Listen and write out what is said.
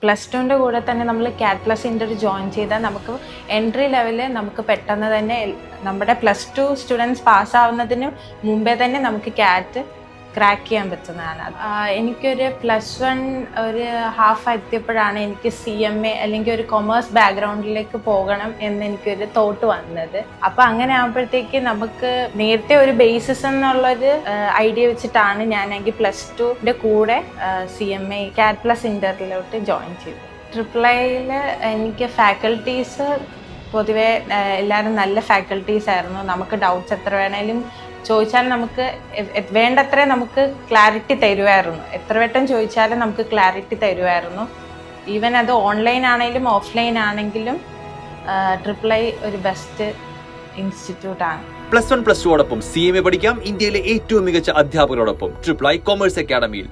+2ൻ്റെ കൂടെ തന്നെ നമ്മൾ CAT+ ഇൻ്റർ ജോയിൻ ചെയ്താൽ നമുക്ക് എൻട്രി ലെവലിൽ നമുക്ക് പെട്ടെന്ന് തന്നെ നമ്മുടെ +2 സ്റ്റുഡൻസ് പാസ്സാവുന്നതിന് മുമ്പേ തന്നെ നമുക്ക് CAT ക്രാക്ക് ചെയ്യാൻ പറ്റുന്നതാണ്. എനിക്കൊരു +1 ഒരു ഹാഫ് എത്തിയപ്പോഴാണ് എനിക്ക് CMA അല്ലെങ്കിൽ ഒരു കൊമേഴ്സ് ബാക്ക്ഗ്രൗണ്ടിലേക്ക് പോകണം എന്ന് എനിക്കൊരു തോട്ട് വന്നത്. അപ്പോൾ അങ്ങനെ ആകുമ്പോഴത്തേക്ക് നമുക്ക് നേരത്തെ ഒരു ബേസിസ് എന്നുള്ളൊരു ഐഡിയ വെച്ചിട്ടാണ് ഞാനെങ്കിൽ +2ൻ്റെ കൂടെ CMA CAT+ ഇൻ്ററിലോട്ട് ജോയിൻ ചെയ്തത്. IIIൽ എനിക്ക് ഫാക്കൽറ്റീസ് പൊതുവെ എല്ലാവരും നല്ല ഫാക്കൽറ്റീസ് ആയിരുന്നു. നമുക്ക് ഡൗട്ട്സ് എത്ര വേണേലും ചോദിച്ചാൽ നമുക്ക് വേണ്ടത്ര നമുക്ക് ക്ലാരിറ്റി തരുമായിരുന്നു. എത്ര വട്ടം ചോദിച്ചാലും നമുക്ക് ക്ലാരിറ്റി തരുമായിരുന്നു. ഈവൻ അത് ഓൺലൈൻ ആണെങ്കിലും ഓഫ്ലൈൻ ആണെങ്കിലും III ഒരു ബെസ്റ്റ് ഇൻസ്റ്റിറ്റ്യൂട്ടാണ്. +1 +2 CMA പഠിക്കാം ഇന്ത്യയിലെ ഏറ്റവും മികച്ച അധ്യാപകരോടൊപ്പം IIII കൊമേഴ്സ് അക്കാഡമിയിൽ.